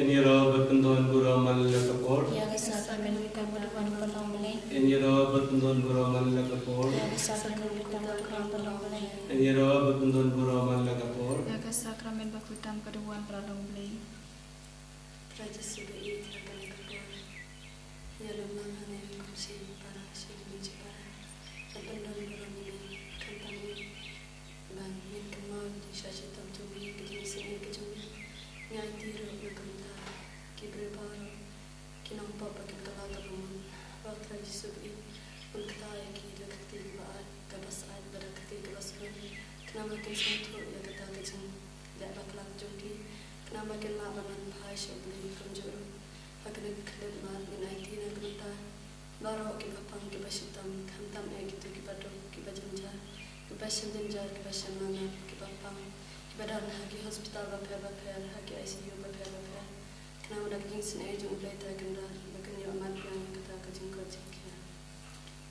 Eniro betendon guru malakapor. Yang sahakan kamuduan pelongli. Eniro betendon guru malakapor. Yang sahakan kamuduan pelongli. Eniro betendon guru malakapor. Yang sakramen bakutam keduan pelongli. Raja Sugai terkena kapor. Ya lumang hanya kursi para sini cepara. Betendon guru malakapor. Kantami bang min kemau di sasi tamtumi kejeng sini kejeng. Ngai tiru nakanta kibreparo kinampa pakin kalaga pamun waktu Raja Sugai unkataya ki lakati baat kabasat barakati kabasman kenama kin sentu lakata kejeng dak baklak jodi kenama kin labanan phai shobli kunjuru hakana khalid man ngai tina kanta baro ki bapang ki basitam khantam e gitu ki badok ki bajanja ki basenja ki basanana ki bapang badan hagi hospital bapar hagi ICU bapar kenapa nak jingsin aja mulai terkena bahkan yang amat yang kata kejengkau jengkia.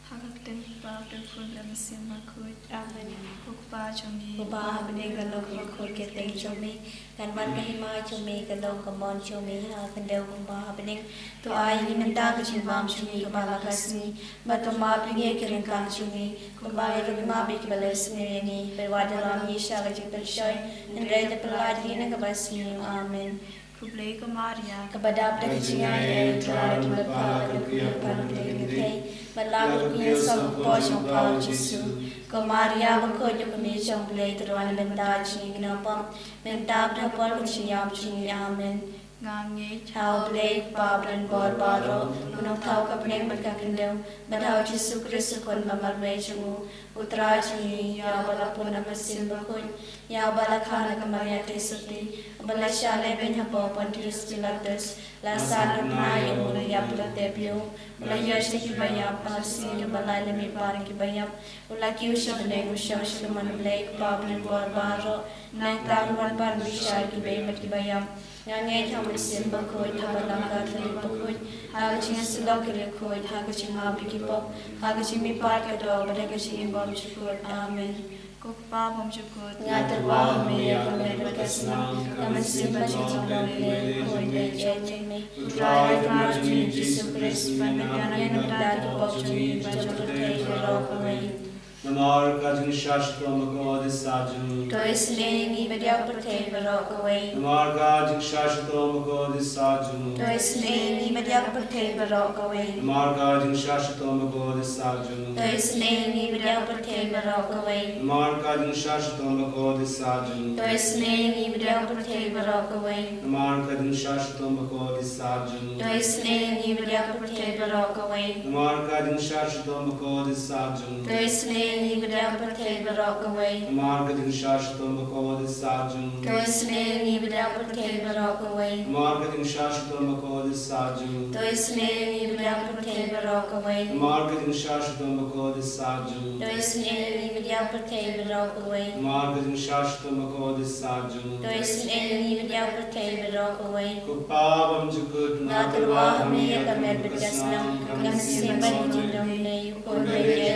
Hagak dan bab dan pun dalam mesin makut. Amin. Ukpa cumi. Ubah benih galong makut keteng cumi. Kan wan kahima cumi galong kemon cumi. Kendau ubah benih. Tu ai ni mentang kecimbang cumi kepala kasni. Batu ma pinggir kerengkang cumi. Kembali lebih ma bik balas ni. Berwadalam Yesus kecil tersoy. Andai terpelajari nak kebasmi. Amin. Kublai ke Maria. Kepada kecingnya telah dilepas kehidupan kita. Melakukan yang pojok kau Yesus. Ke Maria berkojo kami jomblai teruan benda cing kenapa benda berapa kecingnya cing amin. Ngangi. Tahu blai bab dan barbaro. Menang tahu kepening mereka kendau. Bertahu Yesus Kristus kon memarmai cemu. Utra cing ya walaupun nama sin berkon. Ya balakana kemaria Kristi. Belasya ben habo pontius pilatus lasana nayo mula ya platebio mula ya shiki bayam parsi balai lemi parang ki bayam mula ki usha bene usha shluman blake problem barbaro nang tangwan par bishar ki bayam ki bayam ngange thamu sim bakoi thabalang ka thali bakoi hagaching silok ki lekoi hagaching habi ki pop hagaching mi par ka do badagaching bom chukut amen. Kukpa bomjukut. Ngatur wah meya kami berkesenang kami simpan cinta le koi jemi utrai kami Yesus Kristus pandangan yang dari bokci baca tertei rokai. Namar kajing shashtam God saju. To islengi bedia tertei rokai. Namar kajing shashtam God saju. To islengi bedia tertei rokai. Namar kajing shashtam God saju. To islengi bedia tertei rokai. Namar kajing shashtam God saju. To islengi bedia tertei rokai. Namar kajing shashtam God saju. To islengi bedia tertei rokai. Namar kajing shashtam God saju. To islengi bedia tertei rokai. Namar kajing shashtam God saju. To islengi bedia tertei rokai. Namar kajing shashtam God saju. To islengi bedia tertei rokai. Namar kajing shashtam God saju. To islengi bedia tertei rokai. Namar kajing shashtam God saju. To islengi bedia tertei rokai. Kupabam jukut Ngaturwa kami kami berkesenang kami simpan jindong le yukon le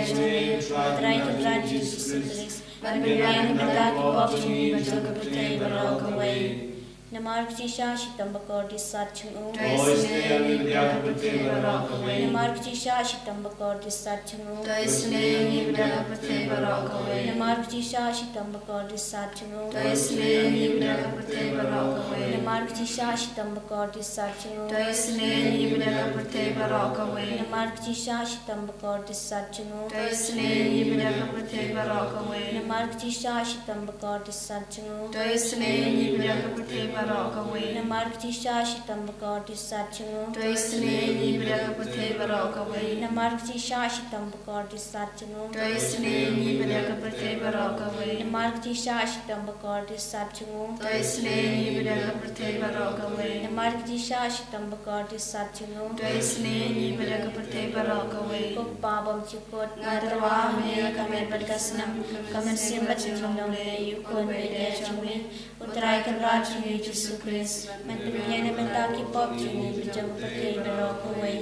jene try to grant Jesus Christ berbiang berlaki popcini berjaga percaya berokawai Namar kisah sitam bakor di saat cungu. Namar kisah sitam bakor di saat cungu. Namar kisah sitam bakor di saat cungu. Namar kisah sitam bakor di saat cungu. Namar kisah sitam bakor di saat cungu. Namar kisah sitam bakor di saat cungu. Namar kisah sitam bakor di saat cungu. Namar kisah sitam bakor di saat cungu. Namar kisah sitam bakor di saat cungu. Namar kisah sitam bakor di saat cungu. Kupabam cukut ngadarwa me kami berkesenang kami simbat jindong le yukon le jumi utrai kan Yesus Kristus, mendunia mentaki pop juni berjaga pergi berokawai.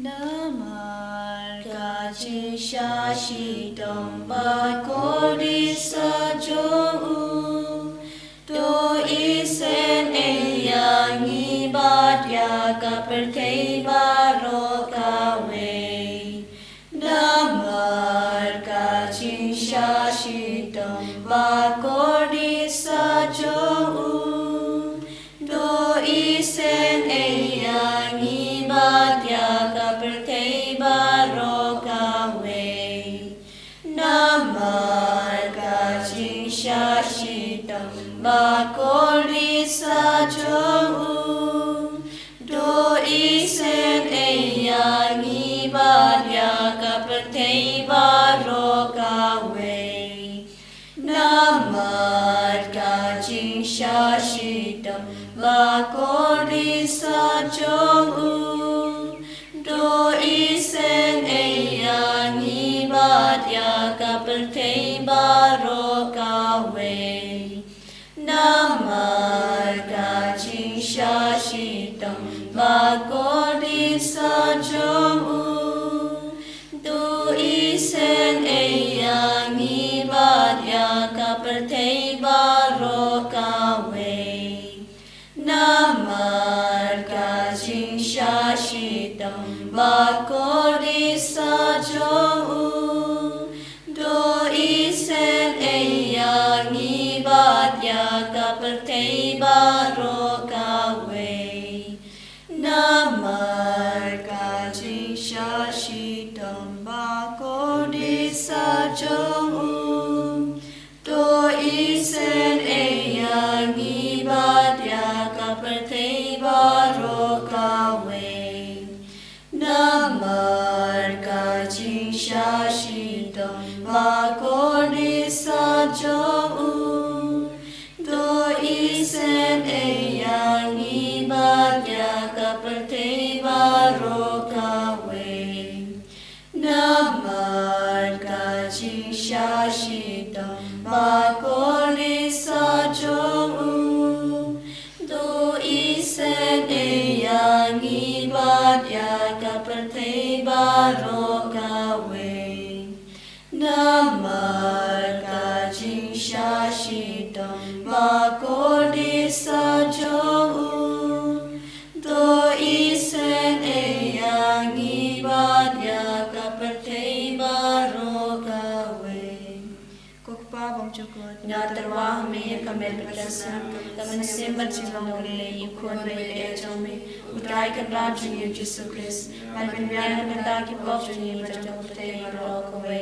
Namar Kaji syashi domba kodi sajou, to isen eyangi pertei barokawe Namarka chinshashitam bakodi sajou Do isen eyangi badya ka pertei barokawe Namarka chinshashitam bakodi sajou Do isen eyangi badya ka pertei barokawe Namarka chinshashitam bakodi sajou Do isen eyangi badya ka pertei barokawe Namarka chinshashitam bakodi sajou Do isen eyangi badya ka pertei barokawe Namarka chinshashitam bakodi sajou Do isen eyangi badya ka pertei barokawe Namarka chinshashitam bakodi sajou Do isen eyangi badya ka pertei barokawe Namarka chinshashitam bakodi sajou Do isen eyangi badya ka pertei barokawe Namarka chinshashitam bakodi sajou Do isen eyangi badya ka pertei barokawe Namarka chinshashitam bakodi sajou Do isen eyangi badya ka pertei barokawe Kokpabam chukot Natarwa hame kamel berkesan Kamen sembat silongole Yukon le ejome Utrai kan raju Yesus Christ Malben biar benda ki pofni Berjong pertei barokawe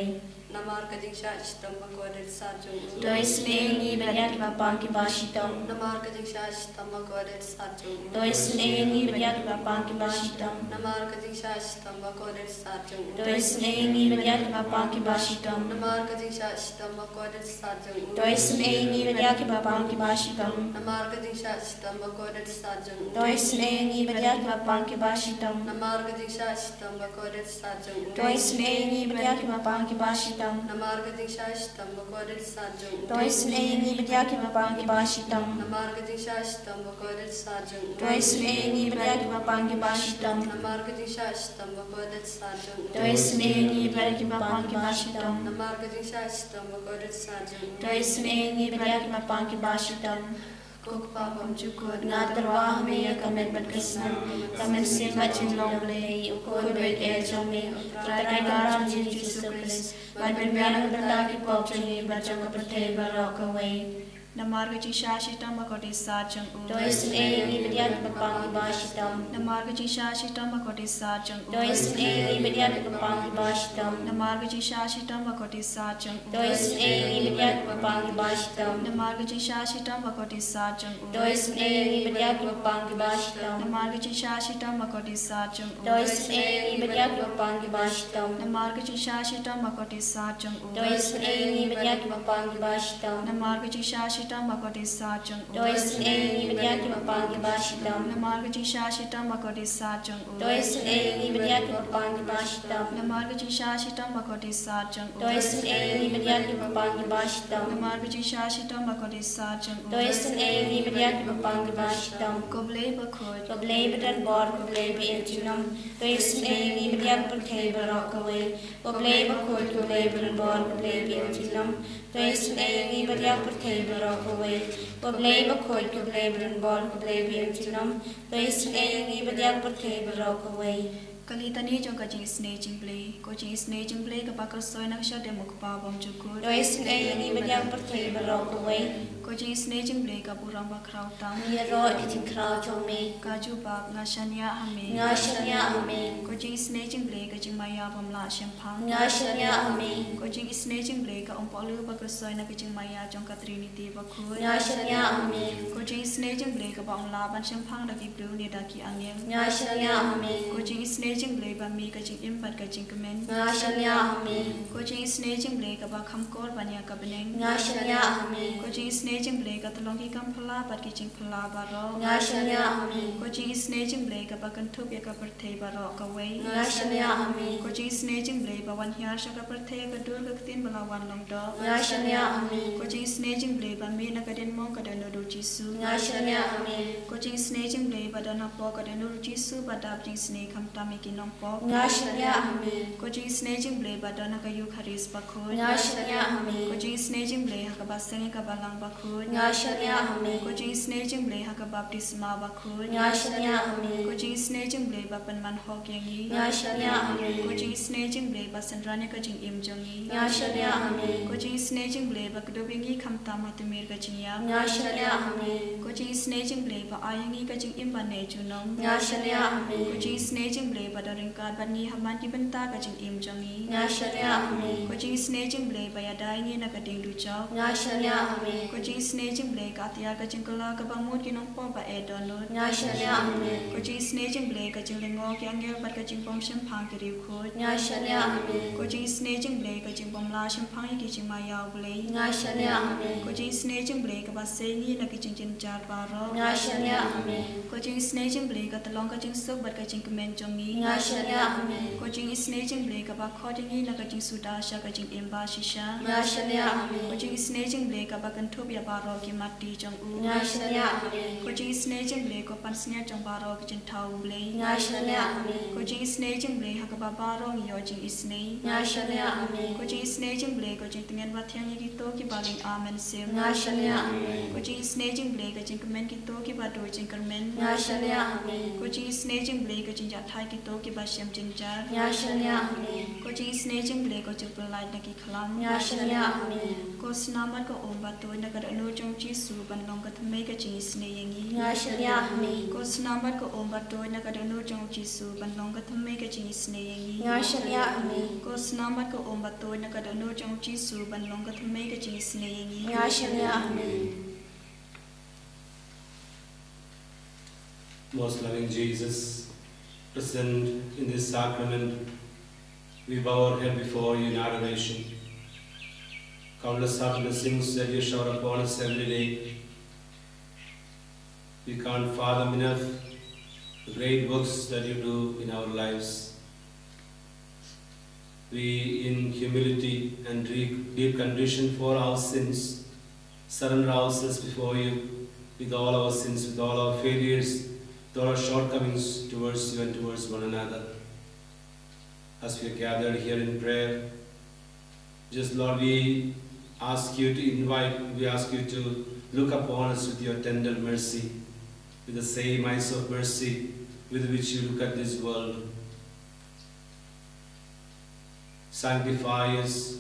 Namarka chinshashitam bakodi sajou Do isen eyangi badya ki bapang ki bashitam Namarka chinshashitam bakodi sajou Do isen eyangi badya ki bapang ki bashitam Namarka chinshashitam bakodi sajou Do isen eyangi badya ki bapang ki bashitam Namarka chinshashitam bakodi sajou Do isen eyangi badya ki bapang ki bashitam Namarka chinshashitam bakodi sajou Do isen eyangi badya ki bapang ki bashitam Namarka chinshashitam bakodi sajou Do isen eyangi badya ki bapang ki bashitam Namarka chinshashitam bakodi sajou Do isen eyangi badya ki bapang ki bashitam Namarka chinshashitam bakodi sajou Do isen eyangi badya ki bapang ki bashitam Namarka chinshashitam bakodi sajou Do isen eyangi badya ki bapang ki bashitam Namarka chinshashitam bakodi sajou Do isen eyangi badya ki bapang ki bashitam Kokpabam chukot Natarwa hame kamel berkesan Kamen sembat silongole Yukon le ejome Utrai kan raju Yesus Christ Malben biar benda ki pofni Berjong pertei barokawe Namarka chinshashitam bakodi sajou Do isen eyangi badya ki bapang ki bashitam Namarka chinshashitam bakodi sajou Do isen eyangi badya ki bapang ki bashitam Namarka chinshashitam bakodi sajou Do isen eyangi badya ki bapang ki bashitam Namarka chinshashitam bakodi sajou Do isen eyangi badya ki bapang ki bashitam Namarka chinshashitam bakodi sajou Do isen eyangi badya ki bapang ki bashitam Namarka chinshashitam bakodi sajou Do isen eyangi badya ki bapang ki bashitam Namarka chinshashitam bakodi sajou Do isen eyangi badya ki bapang ki bashitam Namarka chinshashitam bakodi sajou Do isen eyangi badya ki bapang ki bashitam Namarka chinshashitam bakodi sajou Do isen eyangi badya ki bapang ki bashitam Namarka chinshashitam bakodi sajou Do isen eyangi badya ki bapang ki bashitam Koblei bakod Koblei bedan bor koblei be elchinam Do isen eyangi badya ki pertei barokawe Koblei bakod koblei bedan bor koblei be elchinam Do isen eyangi badya ki pertei barokawe barok away. Bablay bakoy kablay brin bol kablay bim tinom. Place laying ibadyak patay barok away. Kalitani jong kajing snaging play, coaching snaging play kapakal soy naksha demok pa bom chukut. Place laying ibadyak patay barok away. Coaching snaging play kapurang bakraw tam. Miro iting kraw chome. Kaju bab ngashanya hame. Ngashanya hame. Coaching snaging play kajing maya pamla shampang. Ngashanya hame. Coaching snaging play ka umpalu bakal soy na kajing maya jong katrinity bakut. Ngashanya hame. Coaching snaging play ka baong laban shampang daki bru ni daki angin. Ngashanya hame. Coaching snaging play ba mi kajing impat kajing kemen. Ngashanya hame. Coaching snaging play ka ba kamkor banya ka beneng. Ngashanya hame. Coaching snaging play ka tolong ki kam phala bat ki ching phala baro. Ngashanya hame. Coaching snaging play ka ba kantup ya ka perthei baro ka wei. Ngashanya hame. Coaching snaging play ba wan hiar sha ka perthei ka dur ka tin bala wan long do. Ngashanya hame. Coaching snaging play ba mi na ka den mong ka den do jisu. Ngashanya hame. Coaching snaging play ba da na po ka den do jisu ba da jing snake kam ta mi ki nong po. Ngashanya hame. Coaching snaging play ba da na ka yu kharis ba khoi. Ngashanya hame. Coaching snaging play ha ka ba seng ka ba lang ba khoi. Ngashanya hame. Coaching snaging play ha ka baptisma ba khoi. Ngashanya hame. Coaching snaging play ba pan man hok yang yi. Ngashanya hame. Coaching snaging play ba sandranya ka jing im jong yi. Ngashanya hame. Coaching snaging play ba kdobing yi kham tam ha tumir ka jing ya. Ngashanya hame. Coaching snaging play ba ayang yi ka jing im ba ne chunom. Ngashanya hame. Coaching snaging play ba daring ka ban ni haman ki benta ka jing im jong yi. Ngashanya hame. Coaching snaging play ba ya dai ni na ka ding du chao. Ngashanya hame. Coaching snaging play ka tiar ka jing kala ka ba mut ki nong po ba e donut. Ngashanya hame. Coaching snaging play ka jing lengo ki angel bat ka jing pom shem phang ki riu khut. Ngashanya hame. Coaching snaging play ka jing pom la shem phang ki jing ma yaw play. Ngashanya hame. Coaching snaging play ka ba se ni na ki jing jin char ba ro. Ngashanya hame. Coaching snaging play ka talong ka jing sok bat ka jing kemen jong ni. Ngashanya hame. Coaching snaging play ka ba kho jing ni na ka jing suda sha ka jing imba shisha. Ngashanya hame. Coaching snaging play ka ba kan thup ya ba ro ki mati jong u. Ngashanya hame. Coaching snaging play ko pan snya jong ba ro ki jing thau play. Ngashanya hame. Coaching snaging play ha ka ba ba ro ngi yo jing isnei. Ngashanya hame. Coaching snaging play ko jing tingen ba thyang ki to ki ba ling amen sim. Ngashanya hame. Coaching snaging play ka jing kemen ki to ki ba do jing kermen. Ngashanya hame. Coaching snaging play ka jing ja thai ki to ki ba shem jing jar. Ngashanya hame. Coaching snaging play ko jing pelai na ki khalam. Ngashanya hame. Ko snamat ko om ba to na ka da no jong chi su ban long ka thmei ka jing isnei yangi. Ngashanya hame. Ko snamat ko om ba to na ka da no jong chi su ban long ka thmei ka jing isnei yangi. Ngashanya hame. Ko snamat ko om ba to na ka da no jong chi su ban long ka thmei ka jing isnei yangi. Ngashanya hame. Most loving Jesus, present in this sacrament, we bow our head before you in adoration. Countless are the blessings that you shower upon us every day. We can't fathom enough the great works that you do in our lives. We, in humility and deep contrition for our sins, surrender ourselves before you with all our sins, with all our failures, with all our shortcomings towards you and towards one another. As we are gathered here in prayer, just Lord, we ask you to look upon us with your tender mercy, with the same eyes of mercy with which you look at this world. Sanctify us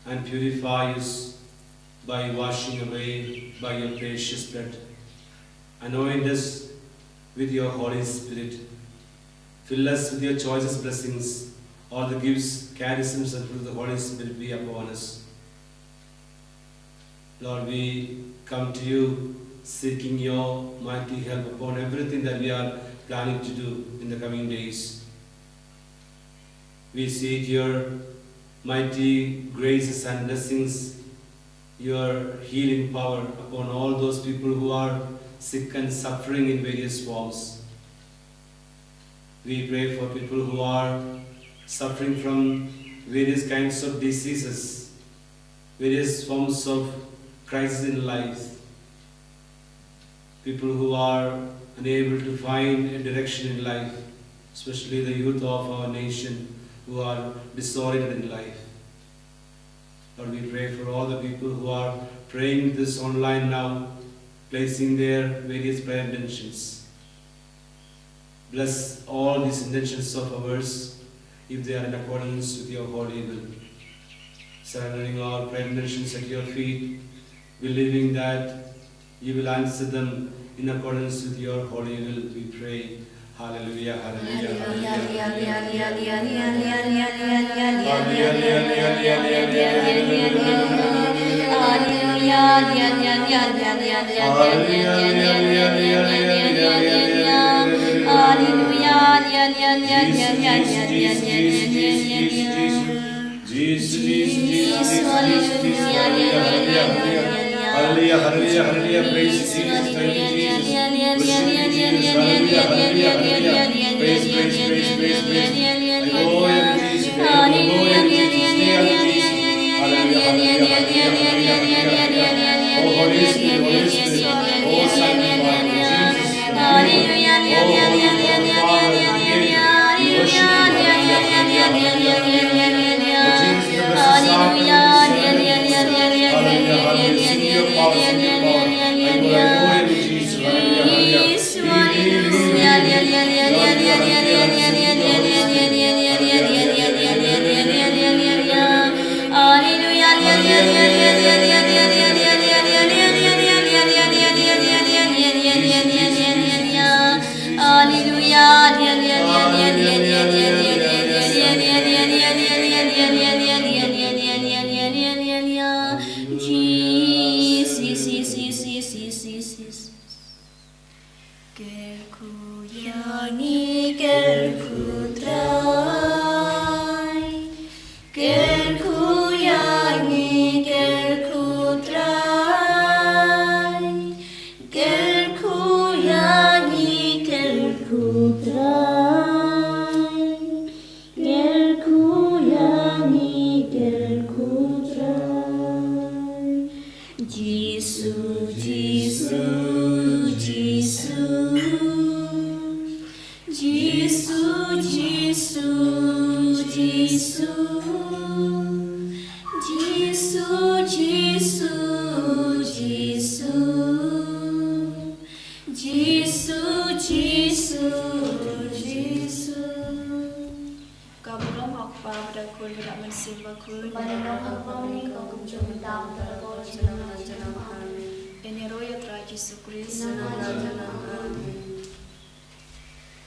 and purify us by washing away by your precious blood. Anoint us with your Holy Spirit. Fill us with your choicest blessings. All the gifts, charisms, and through the Holy Spirit be upon us. Lord, we come to you seeking your mighty help upon everything that we are planning to do in the coming days. We seek your mighty graces and blessings, your healing power upon all those people who are sick and suffering in various forms. We pray for people who are suffering from various kinds of diseases, various forms of crisis in life, people who are unable to find a direction in life, especially the youth of our nation who are disoriented in life. Lord, we pray for all the people who are praying this online now, placing their various prayer intentions. Bless all these intentions of ours, if they are in accordance with your holy will. Surrendering our prayer intentions at your feet, believing that you will answer them in accordance with your holy will, we pray. Hallelujah, hallelujah, hallelujah, hallelujah, hallelujah, praise Jesus, thank you, Jesus. Hallelujah, hallelujah, hallelujah, praise, praise, praise, praise, praise. Hallelujah, Jesus, hallelujah, Jesus, hallelujah, hallelujah, hallelujah. Oh, Holy Spirit, Holy Spirit, oh, sanctify me, Jesus, oh, Holy Father, we worship you, hallelujah, hallelujah, hallelujah. Oh, Jesus, the blessed sacrament, hallelujah, hallelujah, sing your power, sing your power. Hallelujah, Jesus, hallelujah, Ini roh ya Tuhan Yesus Kristus.